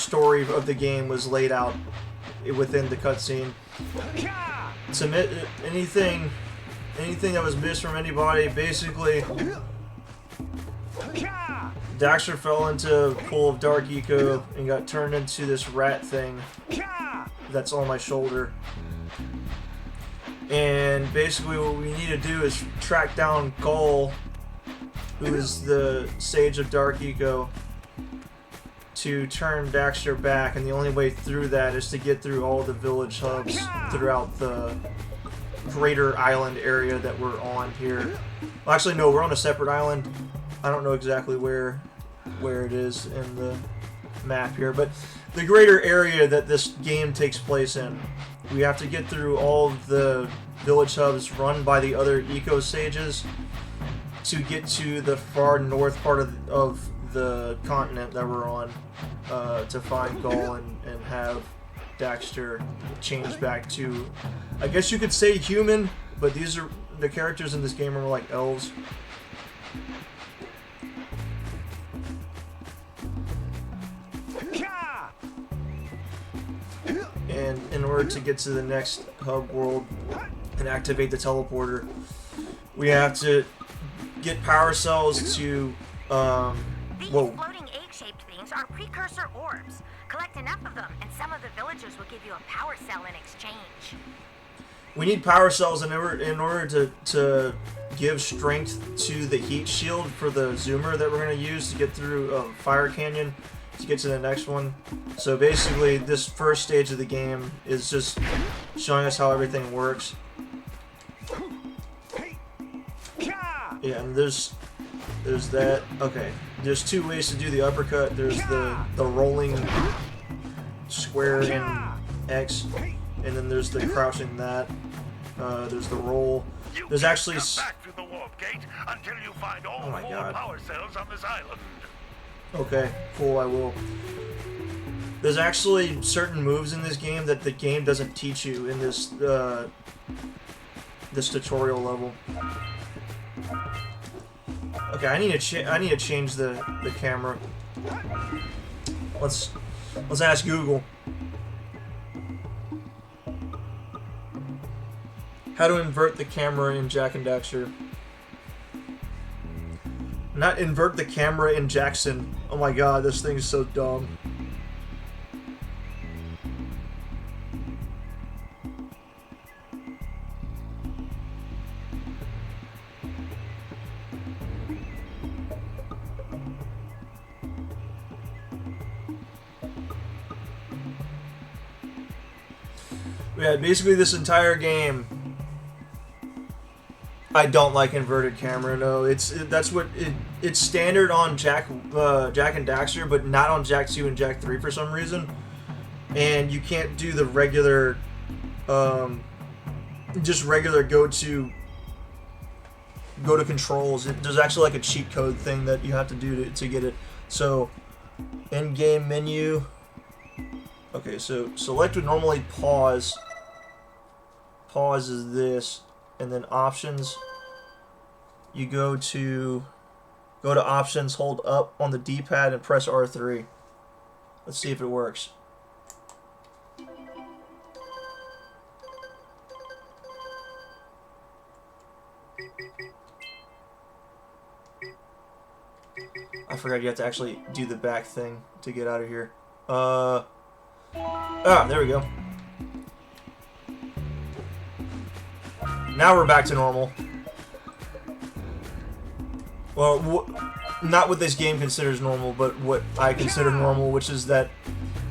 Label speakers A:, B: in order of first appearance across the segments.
A: story of the game was laid out within the cutscene. Submit anything that was missed from anybody. Basically, Daxter fell into a pool of dark eco and got turned into this rat thing that's on my shoulder. And basically what we need to do is track down Gull, who is the Sage of Dark Eco, to turn Daxter back, and the only way through that is to get through all the village hubs throughout the greater island area that we're on here. Well, actually, no, we're on a separate island. I don't know exactly where it is in the map here, but the greater area that this game takes place in. We have to get through all of the village hubs run by the other Eco Sages to get to the far north part of the continent that we're on, to find Gull and have Daxter change back to, I guess you could say, human, but these are the characters in this game are more like elves. And in order to get to the next hub world and activate the teleporter, we have to get power cells to,
B: These floating egg-shaped things are precursor orbs. Collect enough of them, and some of the villagers will give you a power cell in exchange.
A: We need power cells in order to give strength to the heat shield for the zoomer that we're going to use to get through Fire Canyon to get to the next one. So basically, this first stage of the game is just showing us how everything works. Yeah, and there's that. Okay, there's two ways to do the uppercut. There's the rolling square in X, and then there's the crouching that. There's the roll. There's actually.
C: Back to the warp gate until you find all 4 power cells on this island.
A: Okay, cool. I will. There's actually certain moves in this game that the game doesn't teach you in this this tutorial level. Okay, I need to change the camera. Let's ask Google. How to invert the camera in Jak and Daxter. Not invert the camera in Jackson. Oh my god, this thing is so dumb. Yeah, basically this entire game, I don't like inverted camera. No, it's standard on Jak and Daxter, but not on Jak 2 and Jak 3 for some reason. And you can't do the regular, just regular go to controls. There's actually like a cheat code thing that you have to do to get it. So, in-game menu. Okay, so select would normally pause. Pause is this, and then options. You go to options, hold up on the D-pad, and press R3. Let's see if it works. I forgot you have to actually do the back thing to get out of here. There we go. Now we're back to normal. Well, not what this game considers normal, but what I consider normal, which is that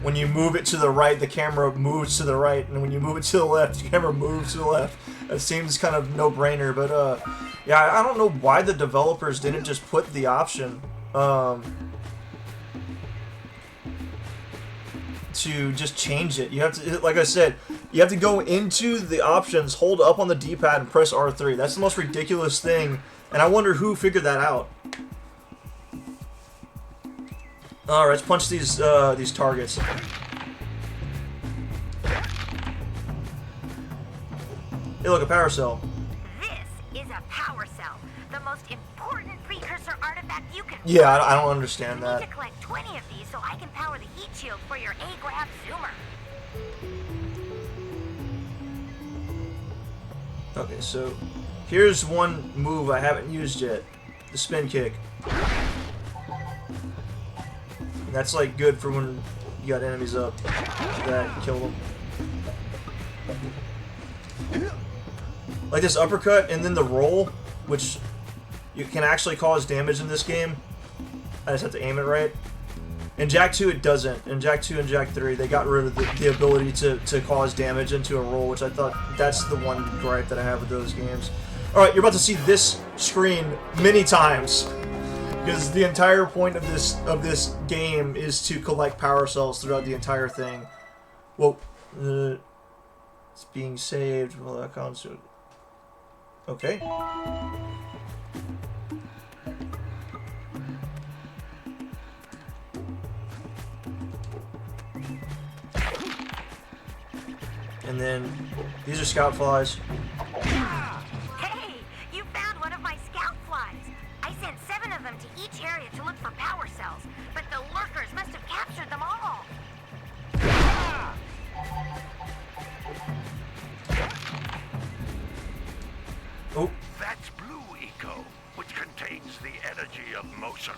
A: when you move it to the right, the camera moves to the right, and when you move it to the left, the camera moves to the left. It seems kind of no-brainer, but yeah, I don't know why the developers didn't just put the option to just change it. You have to, like I said, you have to go into the options, hold up on the D-pad, and press R3. That's the most ridiculous thing, and I wonder who figured that out. All right, let's punch these targets. Hey, look, a power cell.
B: This is a power cell, the most important precursor artifact you can.
A: Yeah, I don't understand
B: You
A: that.
B: need to collect 20 of these so I can power the heat shield for your A-graph zoomer.
A: Okay, so here's one move I haven't used yet. The spin kick. And that's like good for when you got enemies up that kill them. Like this uppercut and then the roll, which you can actually cause damage in this game. I just have to aim it right. In Jak 2 it doesn't. In Jak 2 and Jak 3 they got rid of the ability to cause damage into a roll, which I thought that's the one gripe that I have with those games. Alright, you're about to see this screen many times. Because the entire point of this game is to collect power cells throughout the entire thing. Well, it's being saved. Well, that counts. Okay. And then these are scout flies.
B: Hey, you found one of my scout flies. I sent 7 of them to each area to look for power cells, but the lurkers must have captured them all.
A: Oh.
C: That's Blue Eco, which contains the energy of motion.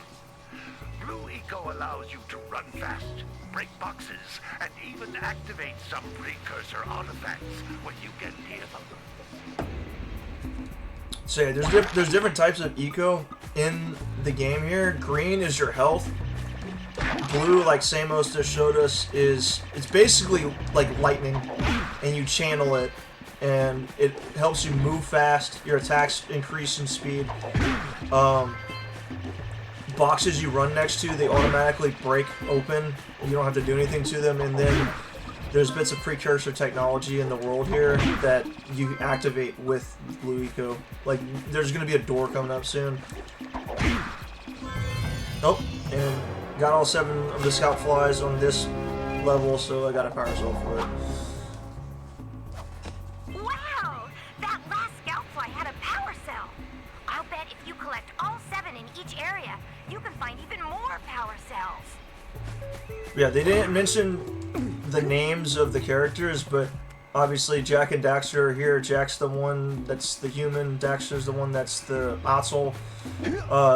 C: Blue Eco allows you to run fast, break boxes, and even activate some precursor artifacts when you get near them.
A: So yeah, there's different types of eco in the game here. Green is your health. Blue, like Samos just showed us, it's basically like lightning, and you channel it, and it helps you move fast. Your attacks increase in speed. Boxes you run next to, they automatically break open. You don't have to do anything to them, and then there's bits of precursor technology in the world here that you activate with Blue Eco. Like, there's going to be a door coming up soon. Oh, and got all 7 of the scout flies on this level, so I got a power cell for it.
B: Wow! That last scout fly had a power cell. I'll bet if you collect all 7 in each area, you can find even more power cells.
A: Yeah, they didn't mention the names of the characters, but obviously Jak and Daxter are here. Jak's the one that's the human, Daxter's the one that's the Otzel.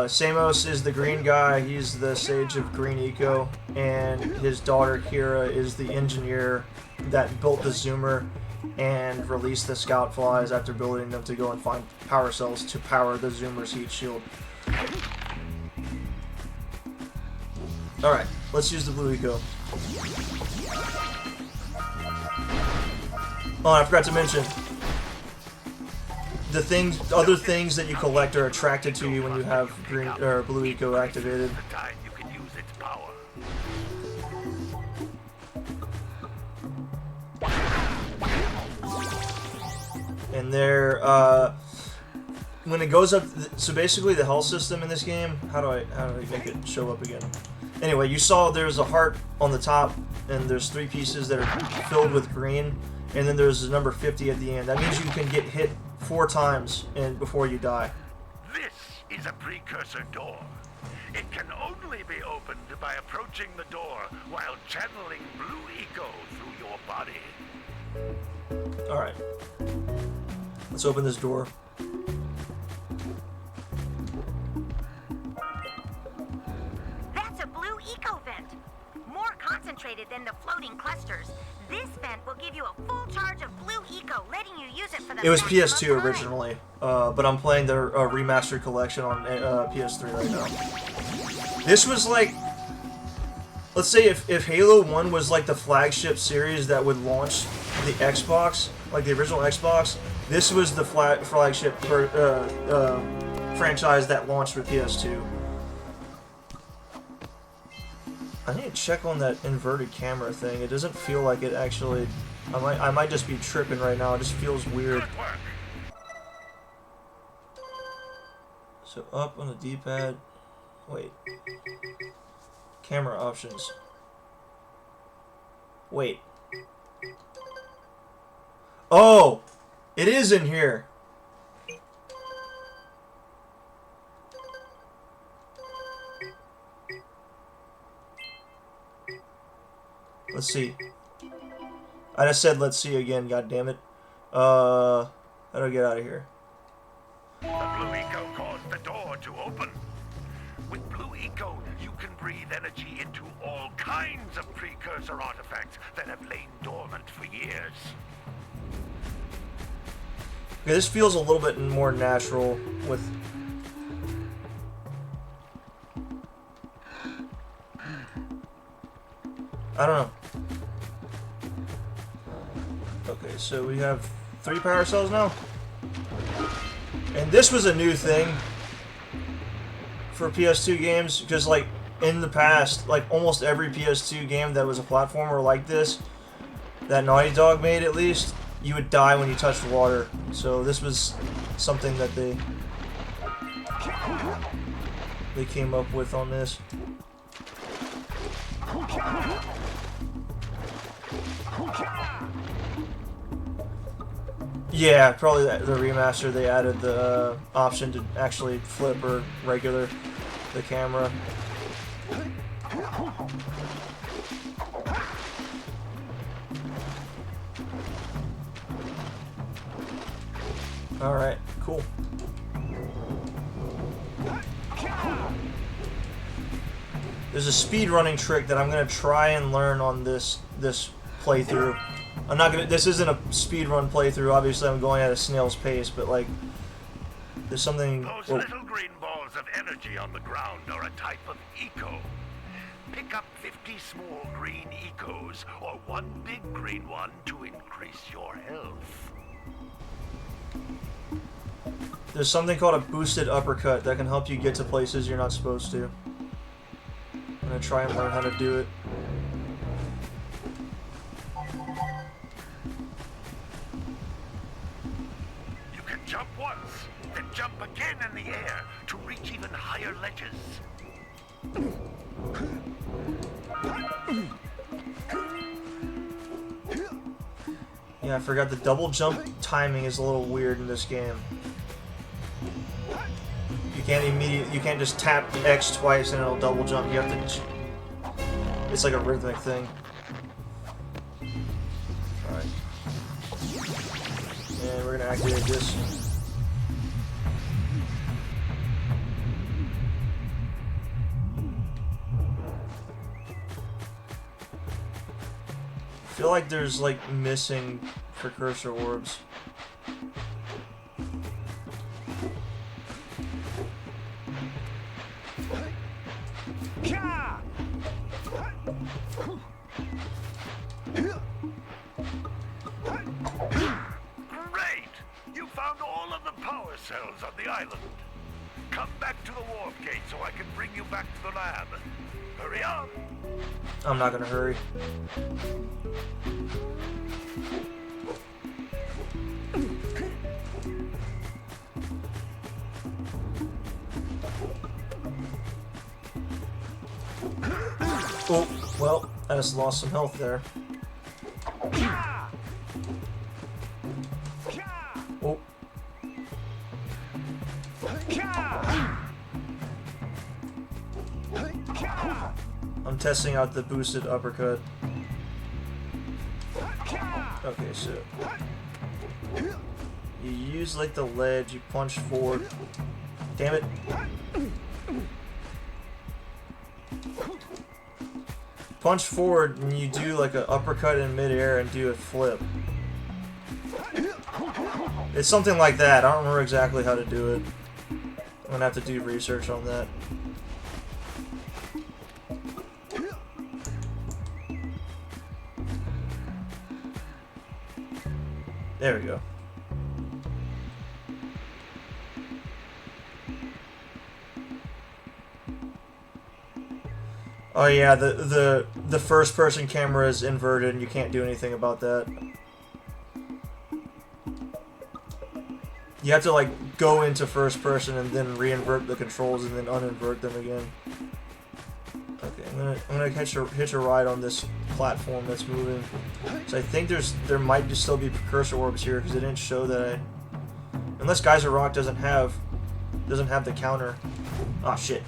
A: Samos is the green guy, he's the Sage of Green Eco, and his daughter Kira is the engineer that built the zoomer and released the scout flies after building them to go and find power cells to power the zoomer's heat shield. Alright, let's use the Blue Eco. Oh, I forgot to mention, the other things that you collect are attracted to you when you have green or Blue Eco activated.
C: The time you can use its power.
A: And there, when it goes up, so basically the health system in this game, how do I make it show up again? Anyway, you saw there's a heart on the top, and there's 3 pieces that are filled with green, and then there's a number 50 at the end. That means you can get hit 4 times before you die.
C: This is a precursor door. It can only be opened by approaching the door while channeling Blue Eco through your body.
A: Alright. Let's open this door.
B: That's a Blue Eco vent. More concentrated than the floating clusters. This vent will give you a full charge of Blue Eco, letting you use it for the
A: It was
B: maximum
A: PS2
B: time.
A: originally, but I'm playing the remastered collection on PS3 right now. This was like, let's say if Halo 1 was like the flagship series that would launch the Xbox, like the original Xbox, this was the flagship franchise that launched with PS2. I need to check on that inverted camera thing. It doesn't feel like it actually. I might just be tripping right now. It just feels weird.
C: Good work.
A: So up on the D-pad. Wait. Camera options. Wait. Oh! It is in here! Let's see. I just said let's see again, god damn it. How do I get out of here?
C: The Blue Eco caused the door to open. With Blue Eco, you can breathe energy into all kinds of precursor artifacts that have lain dormant for years.
A: Okay, this feels a little bit more natural with... I don't know. Okay, so we have 3 power cells now. And this was a new thing for PS2 games, because like in the past, like almost every PS2 game that was a platformer like this, that Naughty Dog made at least, you would die when you touched water. So this was something that they came up with on this. Yeah, probably the remaster, they added the option to actually flip or regular the camera. Alright, cool. There's a speedrunning trick that I'm gonna try and learn on this playthrough. I'm not gonna. This isn't a speedrun playthrough. Obviously, I'm going at a snail's pace, but like, there's something.
C: Those little green balls of energy on the ground are a type of eco. Pick up 50 small green ecos or 1 big green one to increase your health.
A: There's something called a boosted uppercut that can help you get to places you're not supposed to. I'm gonna try and learn how to do it.
C: You can jump once, then jump again in the air to reach even higher ledges.
A: Yeah, I forgot the double jump timing is a little weird in this game. You can't just tap X twice and it'll double jump. You have to. It's like a rhythmic thing. Alright. And we're gonna activate this. I feel like there's like missing precursor orbs.
C: Great! You found all of the power cells on the island. Come back to the warp gate so I can bring you back to the lab. Hurry up!
A: I'm not gonna hurry. Oh, well, I just lost some health there. Oh. I'm testing out the boosted uppercut. Okay, so you use like the ledge, you punch forward. Damn it. Punch forward and you do like an uppercut in midair and do a flip. It's something like that. I don't remember exactly how to do it. I'm gonna have to do research on that. There we go. Oh yeah, the first person camera is inverted and you can't do anything about that. You have to like go into first person and then re-invert the controls and then uninvert them again. Okay, I'm gonna hitch a ride on this platform that's moving. So I think there might still be precursor orbs here because they didn't show that. Unless Geyser Rock doesn't have the counter. Oh shit.